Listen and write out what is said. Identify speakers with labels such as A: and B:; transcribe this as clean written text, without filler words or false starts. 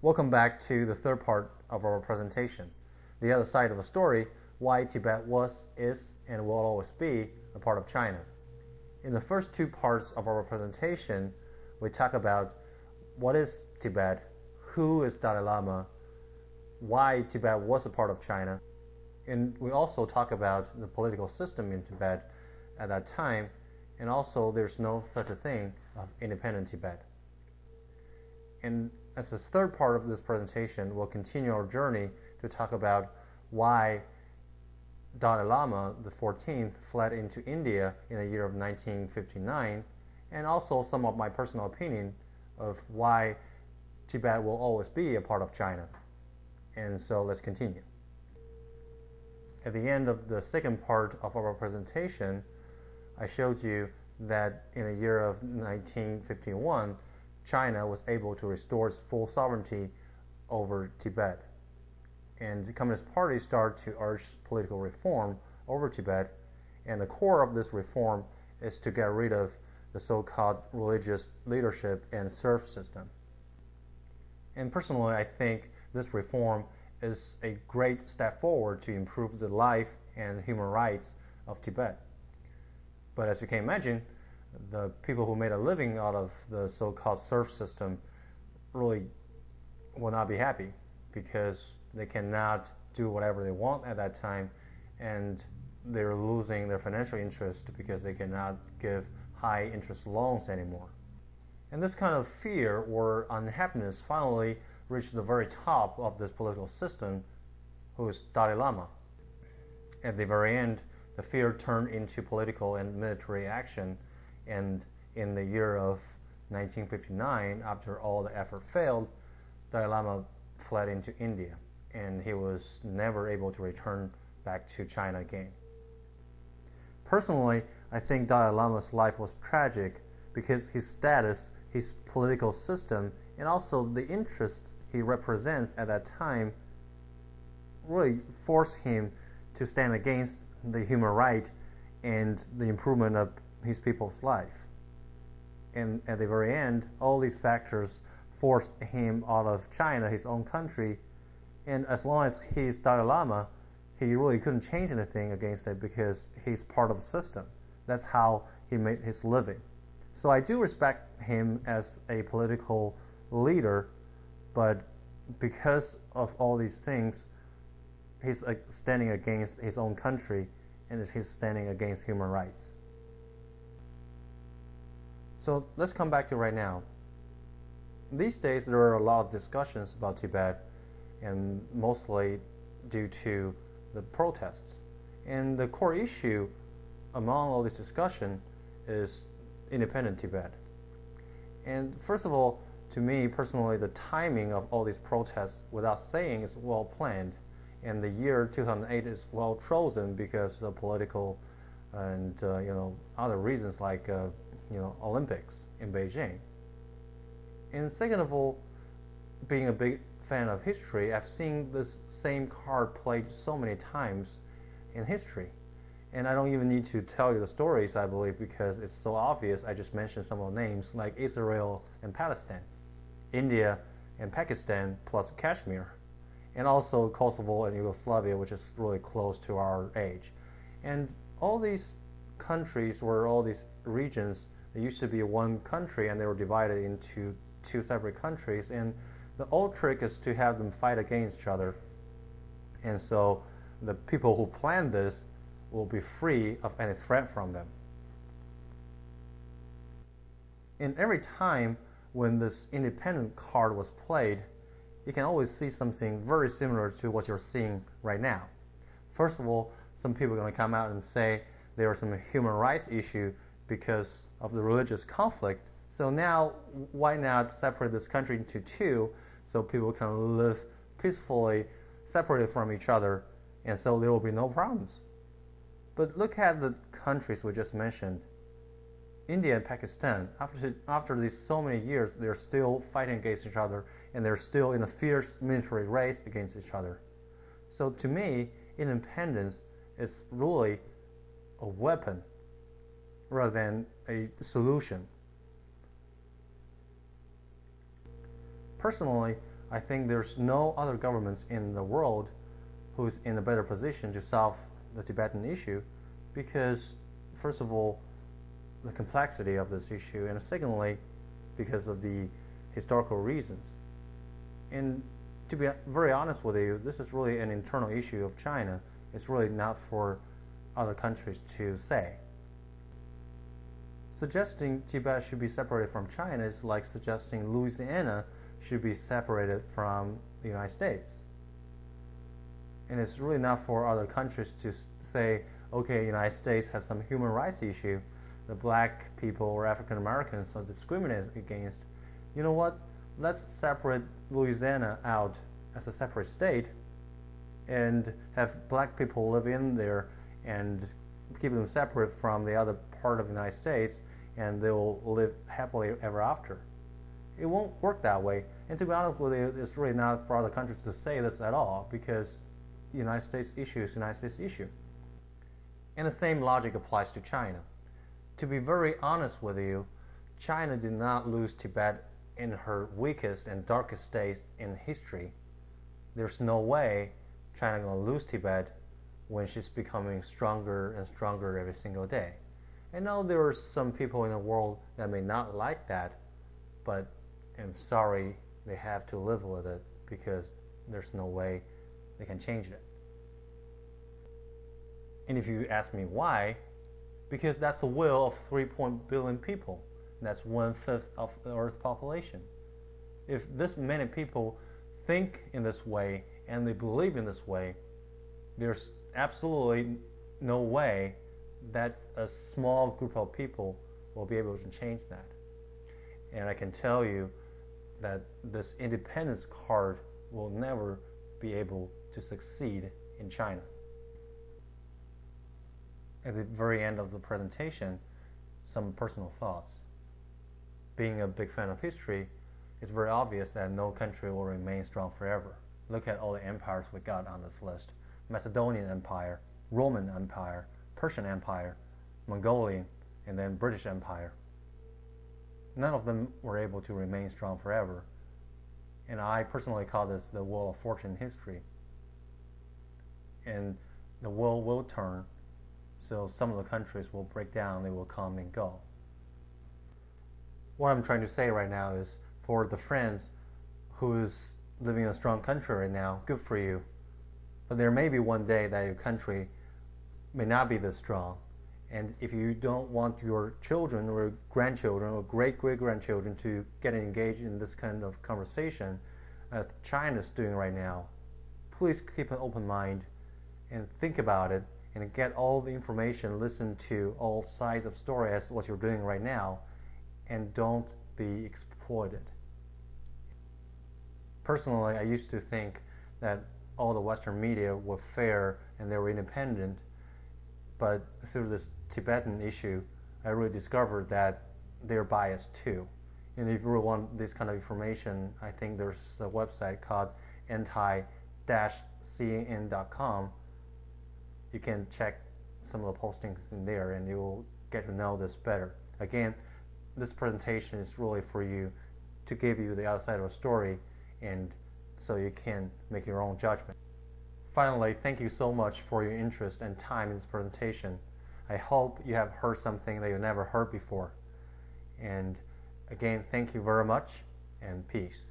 A: Welcome back to the third part of our presentation, the other side of the story, why Tibet was, is, and will always be a part of China. In the first two parts of our presentation, we talk about what is Tibet, who is Dalai Lama, why Tibet was a part of China, and we also talk about the political system in Tibet at that time, and also there's no such a thing of independent Tibet. And as the third part of this presentation, we'll continue our journey to talk about why Dalai Lama the 14th fled into India in the year of 1959, and also some of my personal opinion of why Tibet will always be a part of China. And so let's continue. At the end of the second part of our presentation, I showed you that in the year of 1951, China was able to restore its full sovereignty over Tibet. And the Communist Party started to urge political reform over Tibet, and the core of this reform is to get rid of the so-called religious leadership and serf system. And personally, I think this reform is a great step forward to improve the life and human rights of Tibet. But as you can imagine, the people who made a living out of the so-called serf system really will not be happy because they cannot do whatever they want at that time, and they're losing their financial interest because they cannot give high interest loans anymore. And this kind of fear or unhappiness finally reached the very top of this political system, who is Dalai Lama. At the very end, the fear turned into political and military action, and in the year of 1959, after all the effort failed, Dalai Lama fled into India, and he was never able to return back to China again. Personally, I think Dalai Lama's life was tragic because his status, his political system, and also the interests he represents at that time really forced him to stand against the human right and the improvement of his people's life. And at the very end, all these factors forced him out of China, his own country, and as long as he's Dalai Lama, he really couldn't change anything against it because he's part of the system. That's how he made his living. So I do respect him as a political leader, but because of all these things, he's standing against his own country, and he's standing against human rights. So let's come back to right now. These days there are a lot of discussions about Tibet, and mostly due to the protests. And the core issue among all this discussion is independent Tibet. And first of all, to me personally, the timing of all these protests, without saying, is well planned. And the year 2008 is well chosen because of political and other reasons like Olympics in Beijing. And second of all, being a big fan of history, I've seen this same card played so many times in history. And I don't even need to tell you the stories, I believe, because it's so obvious. I just mentioned some of the names, like Israel and Palestine, India and Pakistan, plus Kashmir, and also Kosovo and Yugoslavia, which is really close to our age. And all these countries, or all these regions, they used to be one country, and they were divided into two separate countries. And the old trick is to have them fight against each other. And so the people who planned this will be free of any threat from them. And every time when this independent card was played, you can always see something very similar to what you're seeing right now. First of all, some people are going to come out and say there are some human rights issue because of the religious conflict. So now, why not separate this country into two so people can live peacefully, separated from each other, and so there will be no problems. But look at the countries we just mentioned. India and Pakistan, after these so many years, they're still fighting against each other, and they're still in a fierce military race against each other. So to me, independence is really a weapon rather than a solution. Personally, I think there's no other governments in the world who's in a better position to solve the Tibetan issue because, first of all, the complexity of this issue, and secondly, because of the historical reasons. And to be very honest with you, this is really an internal issue of China. It's really not for other countries to say. Suggesting Tibet should be separated from China is like suggesting Louisiana should be separated from the United States. And it's really not for other countries to say, okay, the United States has some human rights issue, the black people or African Americans are discriminated against. You know what? Let's separate Louisiana out as a separate state and have black people live in there and keep them separate from the other part of the United States, and they will live happily ever after. It won't work that way. And to be honest with you, it's really not for other countries to say this at all, because the United States issue is the United States issue. And the same logic applies to China. To be very honest with you, China did not lose Tibet in her weakest and darkest days in history. There's no way China is going to lose Tibet when she's becoming stronger and stronger every single day. I know there are some people in the world that may not like that, but I'm sorry they have to live with it because there's no way they can change it. And if you ask me why, because that's the will of 3 billion people. That's 1/5 of the Earth's population. If this many people think in this way and they believe in this way, there's absolutely no way that a small group of people will be able to change that. And I can tell you that this independence card will never be able to succeed in China. At the very end of the presentation, some personal thoughts. Being a big fan of history, it's very obvious that no country will remain strong forever. Look at all the empires we got on this list. Macedonian Empire, Roman Empire, Persian Empire, Mongolian, and then British Empire. None of them were able to remain strong forever. And I personally call this the wheel of fortune history. And the wheel will turn, so some of the countries will break down, they will come and go. What I'm trying to say right now is, for the friends who's living in a strong country right now, good for you. But there may be one day that your country may not be this strong. And if you don't want your children or grandchildren or great-great-grandchildren to get engaged in this kind of conversation as China's doing right now, please keep an open mind and think about it and get all the information, listen to all sides of story as what you're doing right now, and don't be exploited. Personally, I used to think that all the Western media were fair and they were independent, but through this Tibetan issue, I really discovered that they're biased too. And if you really want this kind of information, I think there's a website called anti-cnn.com. You can check some of the postings in there and you will get to know this better. Again, this presentation is really for you to give you the other side of a story, and so you can make your own judgment. Finally, thank you so much for your interest and time in this presentation. I hope you have heard something that you never heard before. And again, thank you very much, and peace.